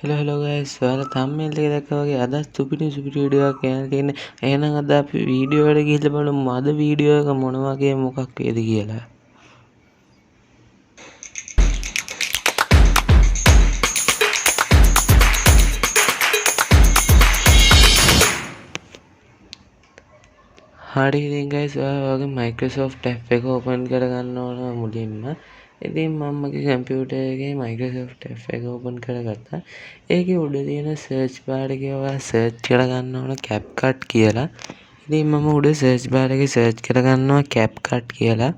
hello guys. ඔයාලා thumbnail එක දැක්කා වගේ අද සුපිරි වීඩියෝ එකක් ගෙනල්ලා තියෙන්නේ. එහෙනම් අද අපි වීඩියෝ එකට ගිහිල්ලා බලමු අද වීඩියෝ එක මොන වගේ මොකක් වේද කියලා. හරි ඉතින් guys ඔයා වගේ Microsoft app එක open කරගන්න ඕන මුලින්ම. ඉතින් මම මගේ කම්පියුටර් එකේ Microsoft app එක open කරගත්තා. ඒකේ උඩ තියෙන search bar එකේ ඔයා search කරගන්න ඕන CapCut කියලා. ඉතින් මම උඩ search bar එකේ search කරගන්නවා CapCut කියලා.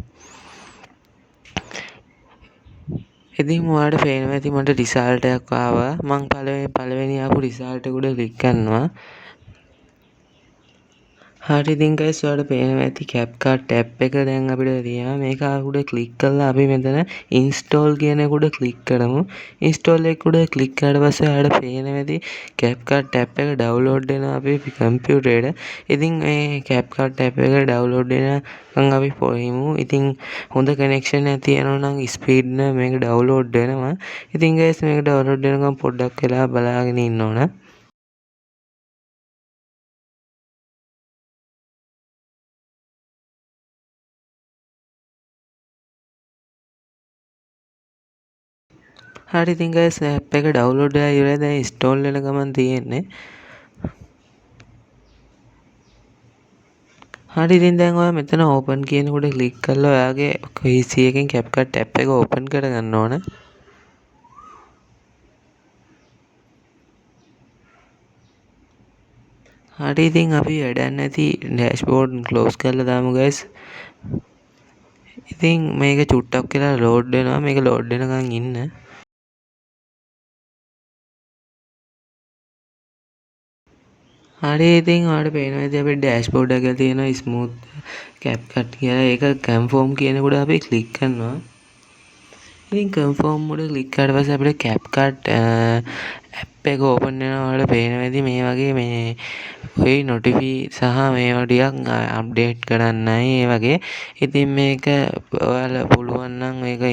ඉතින් ඔයාලට පේනවා ඇති මට result එකක් ආවා. මම පළවෙනි ආපු result එක උඩ click කරනවා. හරි ඉතින් guys ඔයාලට පේනවා ඇති CapCut app එක දැන් අපිට තියෙනවා. මේක උඩ click කරලා අපි මෙතන install කියන එක උඩ click කරමු. install එක උඩ click කරාට පස්සේ ඔයාලට පේනවා ඇති CapCut app එක download වෙනවා අපේ කම්පියුටරේට. ඉතින් මේ CapCut app එක download වෙනකන් අපි පොයමු. ඉතින් හොඳ connection එකක් තියෙනවා නම් speed මේක download වෙනවා. ඉතින් guys මේක download වෙනකන් පොඩ්ඩක් වෙලා බලාගෙන ඉන්න ඕන. හරි ඉතින් guys app එක download වෙලා ඉවරයි. දැන් install වෙන ගමන් තියෙන්නේ. හරි ඉතින් දැන් ඔයා මෙතන open කියන උඩ click කරලා ඔයාගේ PC එකෙන් CapCut app එක open කරගන්න ඕන. හරි ඉතින් අපි වැඩක් නැති dashboard close කරලා දාමු guys. ඉතින් මේක චුට්ටක් කියලා load වෙනවා. මේක load වෙනකන් ඉන්න. හරි ඉතින් ඔයාලට පේනවා ඉතින් අපේ dashboard එකේ තියෙන smooth CapCut කියලා ඒක confirm කියන උඩ අපි click කරනවා. ඉතින් confirm උඩ click කරාට පස්සේ අපිට CapCut app එක open වෙනවා. ඔයාලට පේනවා ඉතින් මේ වගේ මේ ඔය notify සහ මේවා ටිකක් update කරන්නයි ඒ වගේ. ඉතින් මේක ඔයාලා පුළුවන් නම් මේක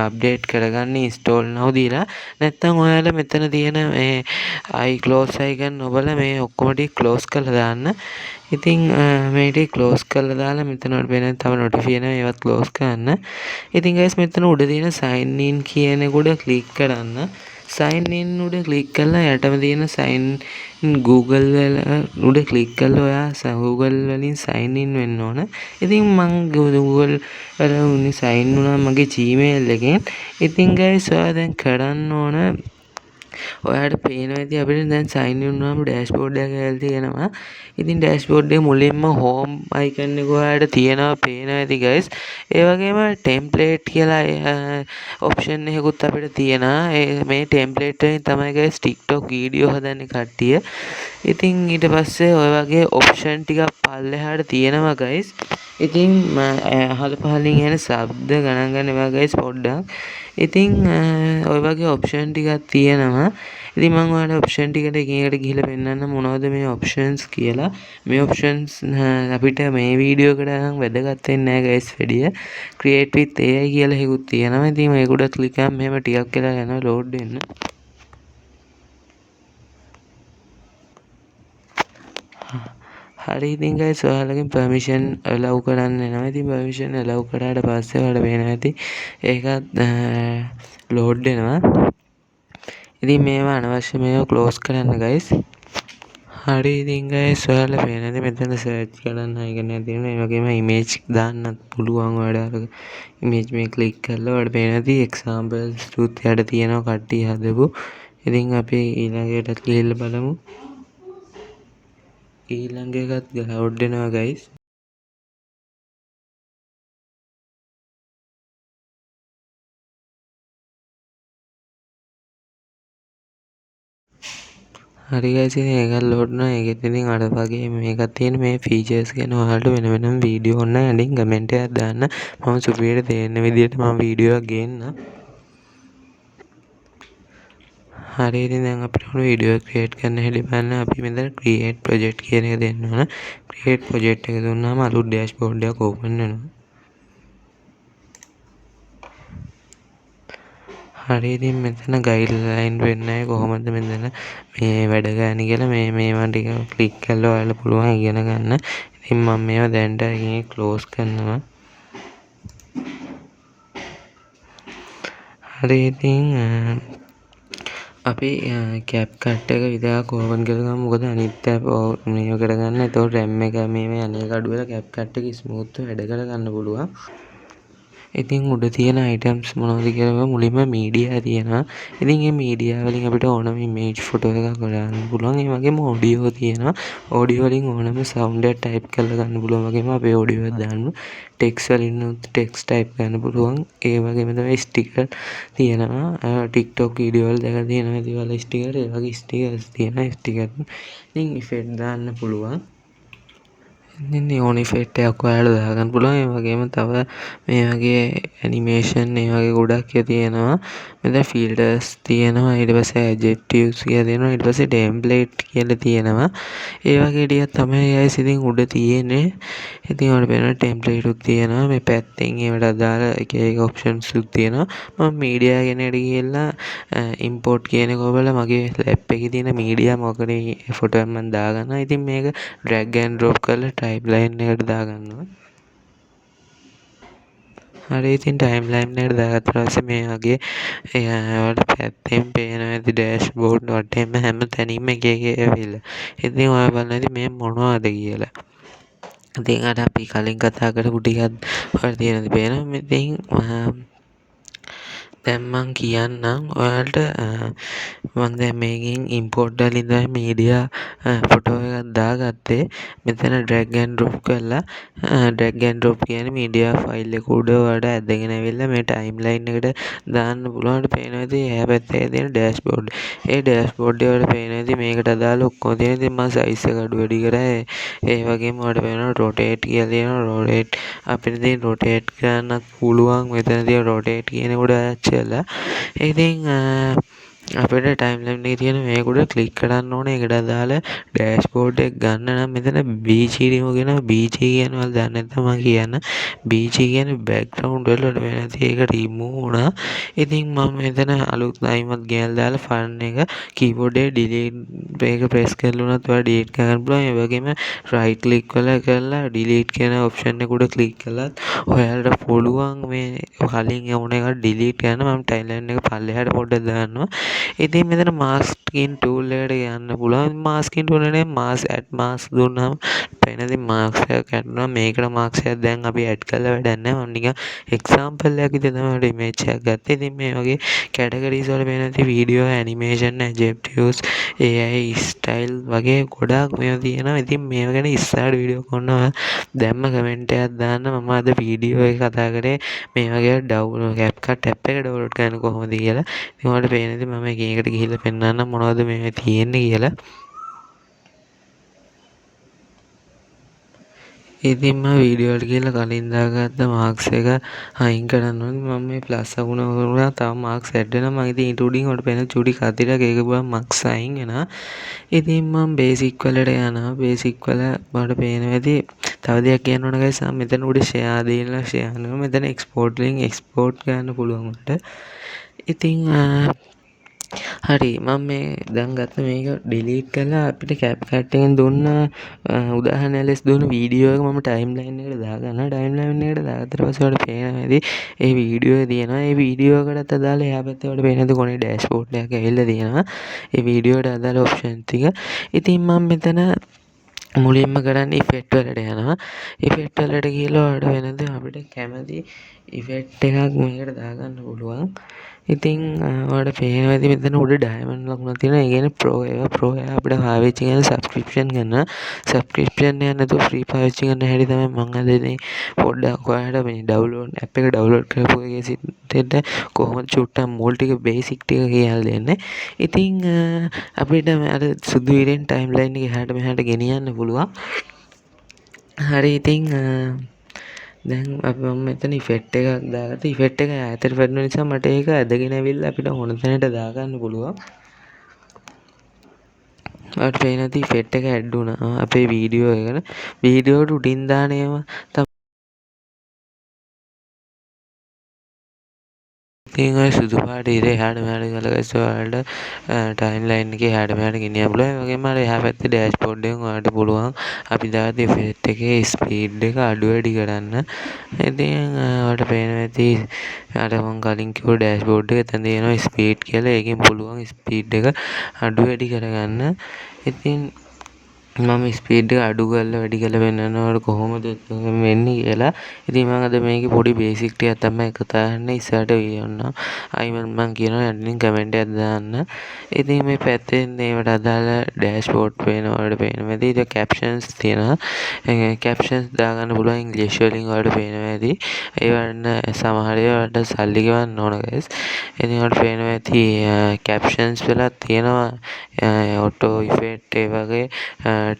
update කරගන්න install now දීලා නැත්නම් ඔයාලා මෙතන තියෙන මේ iClose icon ඔබලා මේ ඔක්කොම ටික close කරලා දාන්න. ඉතින් මේ ටික close කරලා දාලා මෙතන වෙන තව notify එනවා ඒවත් close කරන්න. ඉතින් guys මෙතන උඩ තියෙන sign in කියන එක උඩ click කරන්න. sign in උඩ click කරලා යටම තියෙන sign in Google වල උඩ click කරලා ඔයා Google වලින් sign in වෙන්න ඕන. ඉතින් මම Google වල උනේ sign වුණා මගේ Gmail එකෙන්. ඉතින් guys ඔයා දැන් කරන්න ඕන ඔයාලට පේනවා ඇති අපිට දැන් sign in වුණාම dashboard එක ඇවිල්ලා තියෙනවා. ඉතින් dashboard එකේ මුලින්ම home icon එක ඔයාලට තියෙනවා පේනවා ඇති guys. ඒ වගේම template කියලා option එකකුත් අපිට තියෙනවා. මේ template වලින් තමයි guys TikTok වීඩියෝ හදන්නේ කට්ටිය. ඉතින් ඊට පස්සේ ඔය වගේ option ටිකක් පල්ලෙහාට තියෙනවා guys. ඉතින් අහල පහලින් එන ශබ්ද ගණන් ගන්න එපා guys පොඩ්ඩක්. ඉතින් ඔය වගේ option ටිකක් තියෙනවා. ඉතින් මම ඔයාලට option ටිකට එකින් එකට ගිහිල්ලා පෙන්නන්න මොනවද මේ options කියලා. මේ options අපිට මේ වීඩියෝ එකට නම් වැදගත් වෙන්නේ නැහැ guys වැඩිය. create with AI කියලා එකකුත් තියෙනවා. ඉතින් මේක උඩ click කරාම මෙහෙම ටිකක් වෙලා යනවා load වෙන්න. හරි ඉතින් guys ඔයාලගෙන් permission allow කරන්න එනවා. ඉතින් permission allow කරාට පස්සේ ඔයාලට පේනවා ඇති ඒකත් load වෙනවා. ඉතින් මේවා අනවශ්‍ය මේවා close කරන්න guys. හරි ඉතින් guys ඔයාලා පේනවා ඇති මෙතන search කරන්න icon එකක් තියෙනවා. ඒ වගේම image දාන්නත් පුළුවන් ඔයාලට අර image මේ click කරලා ඔයාලට පේනවා ඇති examples ටුත් යට තියෙනවා කට්ටිය හදපු. ඉතින් අපි ඊළඟට ගිහිල්ලා බලමු. ඊළඟ එකත් load වෙනවා guys. හරි guys ඉතින් ඒකත් load වෙනවා. ඒකෙත් ඉතින් අර වගේ මේකත් තියෙන මේ features ගැන ඔයාලට වෙන වෙනම වීඩියෝ ඕන නම් ඇඩින් කමෙන්ට් එකක් දාන්න. මම සුපිරියට තේරෙන විදිහට මම වීඩියෝ එකක් ගේන්නම්. හරි ඉතින් දැන් අපිට ඕන වීඩියෝ එක ක්‍රියේට් කරන්න හැටි බලන්න. අපි මෙතන create project කියන එක දෙන්න ඕන. create project එක දුන්නාම අලුත් dashboard එකක් open වෙනවා. හරි ඉතින් මෙතන ගයිඩ්ලයින් වෙන්නයි කොහොමද මෙතන මේ වැඩ ගන්න කියලා මේවා ටික ක්ලික් කරලා ඔයාලා පුළුවන් ඉගෙන ගන්න. ඉතින් මම මේවා දැන්ට ක්ලෝස් කරනවා. හරි ඉතින් අපි CapCut එක විතරක් ඕපන් කරගමු. මොකද අනිත් ඇප් මේව කරගන්න. එතකොට RAM එක මේ අනේක අඩු වෙලා CapCut එක ස්මූත්ව වැඩ කරගන්න පුළුවන්. ඉතින් උඩ තියෙන අයිටම්ස් මොනවද කියලා මුලින්ම මීඩියා තියෙනවා. ඉතින් මේ මීඩියා වලින් අපිට ඕනම ඉමේජ් ෆොටෝ එකක් ගන්න පුළුවන්. ඒ වගේම ඔඩියෝ තියෙනවා. ඔඩියෝ වලින් ඕනම සවුන්ඩ් එකක් ටයිප් කරලා ගන්න පුළුවන්. වගේම අපේ ඔඩියෝ එක දාන්න ටෙක්ස්ට් වලින් ටෙක්ස්ට් ටයිප් කරන්න පුළුවන්. ඒ වගේම තමයි ස්ටිකර් තියෙනවා. TikTok වීඩියෝ වල දැකලා තියෙනවා ඒ වගේ ස්ටිකර්. ඒ වගේ ස්ටිකර්ස් තියෙනවා. ස්ටිකර් ඉතින් ඉෆෙක්ට් දාන්න පුළුවන්. ඉතින් ඕන ඉෆෙක්ට් එකක් ඔයාලා දාගන්න පුළුවන්. ඒ වගේම තව මේ වගේ ඇනිමේෂන් ඒ වගේ ගොඩක් තියෙනවා. මෙතන ෆිල්ටර්ස් තියෙනවා. ඊට පස්සේ ඇඩ්ජෙක්ටිව්ස් කියලා තියෙනවා. ඊට පස්සේ ටෙම්ප්ලේට් කියලා තියෙනවා. ඒ වගේ ටිකක් තමයි guys ඉතින් උඩ තියෙන්නේ. ඉතින් ඔයාලට පේනවා ටෙම්ප්ලේට් උත් තියෙනවා. මේ පැත්තෙන් ඒවට අදාළ එක ඔප්ෂන්ස් උත් තියෙනවා. මම මීඩියා කියන එකට ගිහලා ඉම්පෝට් කියන එක ඔබලා මගේ ලැප් එකේ තියෙන මීඩියා මොකද ෆොටෝ එකක් මම දාගන්නවා. ඉතින් මේක ඩ්‍රැග් ඇන්ඩ් ඩ්‍රොප් කරලා ටයිම්ලයින් එකට දාගන්නවා. හරි ඉතින් ටයිම්ලයින් එකට දාගත්ත පස්සේ මේ වගේ ඔයාලට පැත්තෙන් පේනවා ඇති ඩෑෂ්බෝඩ් වටේම හැම තැනින්ම එක එක ඇවිල්ලා. ඉතින් ඔයා බලන්න ඉතින් මේ මොනවද කියලා. ඉතින් අර අපි කලින් කතා කරපු ටිකත් ඔයාලට තියෙනද පේනවා. ඉතින් දැන් මං කියන්නම් ඔයාලට මං දැන් මේකෙන් ඉම්පෝට් වලින් තමයි මීඩියා ෆොටෝ එකක් දාගත්තේ. මෙතන ඩ්‍රැග් ඇන්ඩ් ඩ්‍රොප් කරලා ඩ්‍රැග් ඇන්ඩ් ඩ්‍රොප් කියන්නේ මීඩියා ෆයිල් එක උඩ ඔයාලට ඇදගෙන ඇවිල්ලා මේ ටයිම්ලයින් එකට දාන්න පුළුවන්. ඔයාලට පේනවා ඉතින් එහා පැත්තේ තියෙන ඩෑෂ්බෝඩ්. ඒ ඩෑෂ්බෝඩ් එකේ ඔයාලට පේනවා ඉතින් මේකට අදාළ ඔක්කොම තියෙන. ඉතින් මම සයිස් එක අඩු වැඩි කරා. ඒ වගේම ඔයාලට පේනවා රොටේට් කියලා තියෙනවා. රොටේට් අපිට ඉතින් රොටේට් කරන්නත් පුළුවන්. මෙතන තියෙන රොටේට් කියන උඩ කියලා. ඉතින් අපිට ටයිම්ලයින් එකේ තියෙන මේක උඩ ක්ලික් කරන්න ඕනේ. ඒකට අදාළ ඩෑෂ්බෝඩ් එක ගන්න නම් මෙතන BG රිමූව් කියනවා. BG කියනවා දන්නේ නැත්නම් මම කියන්න. BG කියන්නේ බෑග්ග්‍රවුන්ඩ් වල වෙන ඒක රිමූව් වුණා. ඉතින් මම මෙතන අලුත් අයිමත් ගෙනල්ලා දාලා ෆන් එක කීබෝඩ් එකේ ඩිලීට් එක ප්‍රෙස් කරලා උනත් ඔයා ඩිලීට් කරන්න පුළුවන්. ඒ වගේම රයිට් ක්ලික් කරලා ඩිලීට් කියන ඔප්ෂන් එක උඩ ක්ලික් කළත් ඔයාලට පුළුවන් මේ කලින් යවුන එක ඩිලීට් කරන්න. මම ටයිම්ලයින් එක පල්ලෙහාට පොඩ්ඩක් දානවා. ඉතින් මෙතන මාස්කින් ටූල් එකට යන්න පුළුවන්. මාස්කින් ටූල් එකේ මාස් ඇඩ් මාස් දුන්නාම පේන ඉතින් මාක්ස් එකක් ගන්නවා. මේකට මාක්ස් එකක් දැන් අපි ඇඩ් කරලා වැඩක් නැහැ. මම නිකන් එක්සැම්පල් එකක් විදිහට තමයි ඉමේජ් එකක් ගත්තේ. ඉතින් මේ වගේ කැටගරිස් වල වෙන ඉතින් වීඩියෝ ඇනිමේෂන් ඇඩ්ජෙක්ටිව්ස් AI ස්ටයිල් වගේ ගොඩාක් මේවා තියෙනවා. ඉතින් මේව ගැන ඉස්සරහට වීඩියෝ කරනවා. දැම්ම කමෙන්ට් එකක් දාන්න. මම අද වීඩියෝ එක කතා කරේ මේ වගේ ඩවුන්ලෝඩ් CapCut ඇප් එක ඩවුන්ලෝඩ් කරන්න කොහොමද කියලා. ඉතින් ඔයාලට පේන ඉතින් මම එකට ගිහිල්ලා පෙන්නන්න මොනවද මේ තියෙන්නේ කියලා. ඉතින් මම වීඩියෝ වලට ගිහලා කලින් දාගත්ත මාක්ස් එක අයින් කරන්න ඕනේ. මම මේ ප්ලස් අකුණ වුණා තව මාක්ස් ඇඩ් වෙනවා. මම ඉතින් ඊට උඩින් ඔයාලට පේන චුටි කතිරක් ඒක ගුවන් මාක්ස් අයින් වෙනවා. ඉතින් මම බේසික් වලට යනවා. බේසික් වල මට පේනවා ඇති තව දෙයක් කියන්න ඕන ගයිස්. මෙතන උඩ ෂෙයා දීලා ෂෙයා කරනවා. මෙතන එක්ස්පෝර්ට් වලින් එක්ස්පෝර්ට් කරන්න පුළුවන් උන්ට. ඉතින් හරි මම මේ දැන් ගත්ත මේක ඩිලීට් කරලා අපිට CapCut එකෙන් දුන්න උදාහරණයක් ලෙස දුන්න වීඩියෝ එක මම ටයිම්ලයින් එකට දාගන්නවා. ටයිම්ලයින් එකට දාගත්තට පස්සේ ඔයාලට පේනවා ඇති ඒ වීඩියෝ එක තියෙනවා. ඒ වීඩියෝ එකකට අදාළ එහා පැත්තේ ඔයාලට පේන ඇති කොනේ ඩෑෂ්බෝඩ් එකක් ඇවිල්ලා තියෙනවා. ඒ වීඩියෝ එකට අදාළ ඔප්ෂන් ටික. ඉතින් මම මෙතන මුලින්ම කරන්නේ ඉෆෙක්ට් වලට යනවා. ඉෆෙක්ට් වලට ගිහලා ඔයාලට වෙනද අපිට කැමති ඉෆෙක්ට් එකක් මේකට දාගන්න පුළුවන්. ඉතින් ඔයාලට පේනවා ඇති මෙතන උඩ ඩයමන්ඩ් ලකුණක් තියෙනවා. ඒ කියන්නේ ප්‍රෝ එක. ප්‍රෝ එක අපිට පාවිච්චි කරන සබ්ස්ක්‍රිප්ෂන් ගන්න. සබ්ස්ක්‍රිප්ෂන් එක නැතුව ෆ්‍රී පාවිච්චි කරන හැටි තමයි මම අද ඉතින් පොඩ්ඩක් ඔයාලට මේ ඩවුන්ලෝඩ් ඇප් එක ඩවුන්ලෝඩ් කරපු එකේ සිට කොහොමද චුට්ටක් මූල් ටික බේසික් ටික කියලා දෙන්නේ. ඉතින් අපිට අර සුදු ඉරෙන් ටයිම්ලයින් එක එහාට මෙහාට ගෙනියන්න පුළුවන්. හරි ඉතින් දැන් අපි මම මෙතන ඉෆෙක්ට් එකක් දාගත්තා. ඉෆෙක්ට් එක ඈතට වැටෙන නිසා මට ඒක ඇදගෙන ඇවිල්ලා අපිට ඕන තැනට දාගන්න පුළුවන්. ඔයාලට පේන ඇති ඉෆෙක්ට් එක ඇඩ් වුණා අපේ වීඩියෝ එකට. වීඩියෝට උඩින් දාන ඒවා ඉතින් ඔය සුදු පාට ඉර එහාට මෙහාට ගාලා guys ඔයාලට ටයිම්ලයින් එකේ එහාට මෙහාට ගෙනියන්න පුළුවන්. ඒ වගේම අර එහා පැත්තේ ඩෑෂ්බෝඩ් එකෙන් ඔයාලට පුළුවන් අපි දාපු ඉෆෙක්ට් එකේ ස්පීඩ් එක අඩු වැඩි කරන්න. ඉතින් ඔයාලට පේනවා ඇති අර මම කලින් කිව්ව ඩෑෂ්බෝඩ් එක එතන තියෙනවා ස්පීඩ් කියලා. ඒකෙන් පුළුවන් ස්පීඩ් එක අඩු වැඩි කරගන්න. ඉතින් මම ස්පීඩ් එක අඩු කරලා වැඩි කරලා පෙන්නනවා කොහොමද වෙන්නේ කියලා. ඉතින් මම අද මේකේ පොඩි බේසික් ටිකක් තමයි කතා කරන්නේ. ඉස්සරහට වීඩියෝ අයිමන් මම කියනවා යටින් කමෙන්ට් එකක් දාන්න. ඉතින් මේ පැත්තේ මේවට අදාළ ඩෑෂ්බෝඩ් පේනවා වලට පේනවා. ඉතින් කැප්ෂන්ස් තියෙනවා. කැප්ෂන්ස් දාගන්න පුළුවන් ඉංග්‍රීසි වලින් වලට පේනවා ඇති. ඒ වන්න සමහර ඒවාට සල්ලි ගෙවන්න ඕන guys. ඉතින් වලට පේනවා ඇති කැප්ෂන්ස් වල තියෙනවා ඔටෝ ඉෆෙක්ට් ඒ වගේ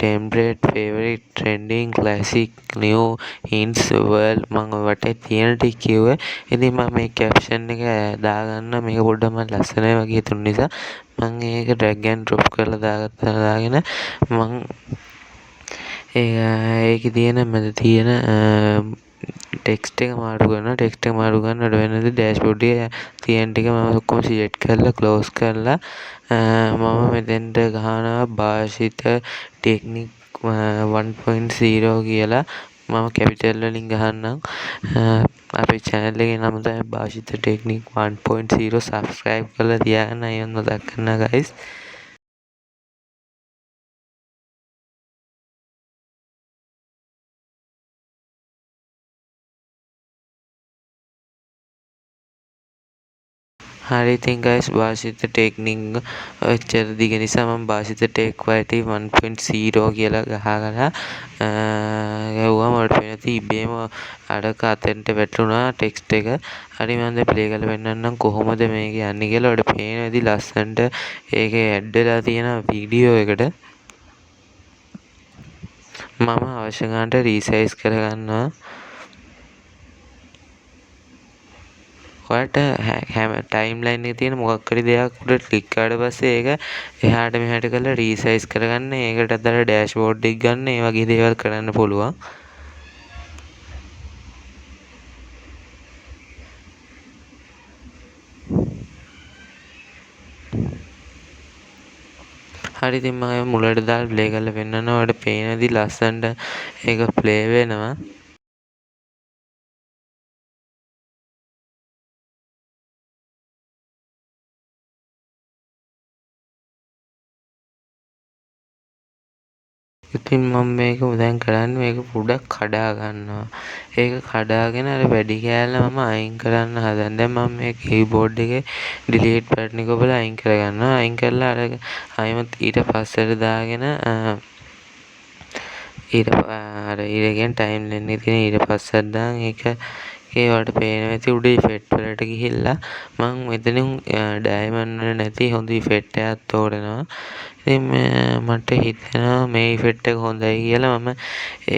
template favorite trending classic new hints world මම වටේ තියෙන ටික කිව්වේ. ඉතින් මම මේ caption එක දාගන්න මේක පොඩ්ඩක් මම ලස්සනයි වගේ හිතුන නිසා මම ඒක drag and drop කරලා දාගෙන මම ඒකේ තියෙන මැද තියෙන ටෙක්ස්ට් එක මාරු කරනවා. ටෙක්ස්ට් එක මාරු කරනකොට වෙනද ඩෑෂ්බෝඩ් එකේ තියෙන ටික මම ඔක්කොම සිලෙක්ට් කරලා ක්ලෝස් කරලා මම මෙතෙන්ට ගහනවා භාෂිත ටෙක්නික් 1.0 කියලා මම කැපිටල් වලින් ගහන්නම්. අපේ channel එකේ නම තමයි භාෂිත ටෙක්නික් 1.0. subscribe කරලා තියාගන්න අයියන් මතක් කරනවා guys. හරි ඉතින් guys භාෂිත ටෙක්නික් එච්චර දිග නිසා මම භාෂිත ටෙක් වයිටි 1.0 කියලා ගහගලා ගැව්වම මට පේනවා ඉබේම අරක අතෙන්ට වැටුණා ටෙක්ස්ට් එක. හරි මම දැන් ප්ලේ කරලා පෙන්නන්නම් කොහොමද මේක යන්නේ කියලා. ඔයාලට පේනවා ඉතින් ලස්සනට ඒකේ ඇඩ් වෙලා තියෙන වීඩියෝ එකට. මම අවශ්‍ය ගන්නට රීසයිස් කරගන්නවා. ඔයාලට හැම ටයිම්ලයින් එකේ තියෙන මොකක් හරි දෙයක් උඩ ක්ලික් කරාට පස්සේ ඒක එහාට මෙහාට කරලා රීසයිස් කරගන්න. ඒකට අදාළ ඩෑෂ්බෝඩ් එක ගන්න. ඒ වගේ දේවල් කරන්න පුළුවන්. හරි ඉතින් මම මුලට දාලා ප්ලේ කරලා පෙන්නනවා. ඔයාලට පේනදී ලස්සනට ඒක ප්ලේ වෙනවා. ඉතින් මම මේක දැන් කරන්නේ මේක පොඩ්ඩක් කඩා ගන්නවා. ඒක කඩාගෙන අර වැඩි කෑල්ල මම අයින් කරන්න හදන. දැන් මම මේ කීබෝඩ් එකේ delete button එක ඔබලා අයින් කරගන්නවා. අයින් කරලා අර ආයෙමත් ඊට පස්සට දාගෙන අර ඊළඟ ටයිම්ලයින් එකේ තියෙන ඊට පස්සට දාන් ඒක ඒවට පේනවා ඇති උඩ ඉෆෙක්ට් වලට ගිහිල්ලා මම මෙතනින් ඩයමන්ඩ් වල නැති හොඳ ඉෆෙක්ට් එකක් තෝරනවා. ඉතින් මට හිතෙනවා මේ ඉෆෙක්ට් එක හොඳයි කියලා. මම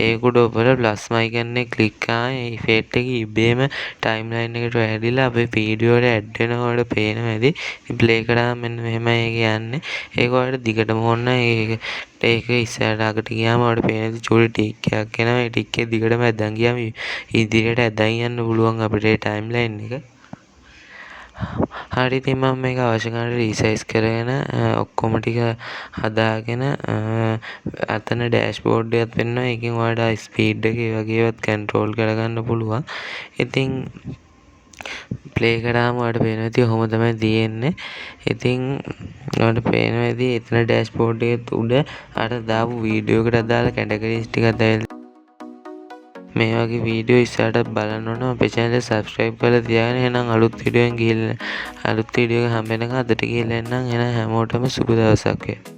ඒකට ඔබලා ප්ලස් මයිකන් එක ක්ලික් කරා. ඒ ඉෆෙක්ට් එක ඉබේම ටයිම්ලයින් එකට වැදිලා අපේ වීඩියෝ වලට ඇඩ් වෙනකොට පේනවා ඇති. ඉතින් ප්ලේ කරාම මෙන්න මෙහෙමයි ඒක යන්නේ. ඒක ඔයාලට දිගටම ඕන ඒක ඉස්සරහට අගට ගියාම ඔයාලට පේන චූටි ටික් එකක් එනවා. ඒ ටික් එක දිගටම ඇදන් ගියාම ඉදිරියට ඇදන් යන්න පුළුවන් අපිට ඒ ටයිම්ලයින් එක. හරි ඉතින් මම මේක අවශ්‍ය කරන රීසයිස් කරගෙන ඔක්කොම ටික හදාගෙන අතන ඩෑෂ්බෝඩ් එකක් වෙන්නවා. ඒකෙන් ඔයාලට ස්පීඩ් එක ඒ වගේ ඒවත් කන්ට්‍රෝල් කරගන්න පුළුවන්. ඉතින් ප්ලේ කරාම ඔයාලට පේනවා ඉතින් ඔහොම තමයි තියෙන්නේ. ඉතින් ඔයාලට පේනවා ඉතින් එතන ඩෑෂ්බෝඩ් එකේ උඩ අර දාපු වීඩියෝ එකට අදාළ කැටගරිස් ටිකක් දැල්ලා මේ වගේ වීඩියෝ ඉස්සරහට බලන්න ඕන. අපේ channel එක subscribe කරලා තියාගෙන එහෙනම් අලුත් වීඩියෝ එක හම්බ වෙනකන් අදට ගිහලා එන්නම්. එහෙනම් හැමෝටම සුබ දවසක්.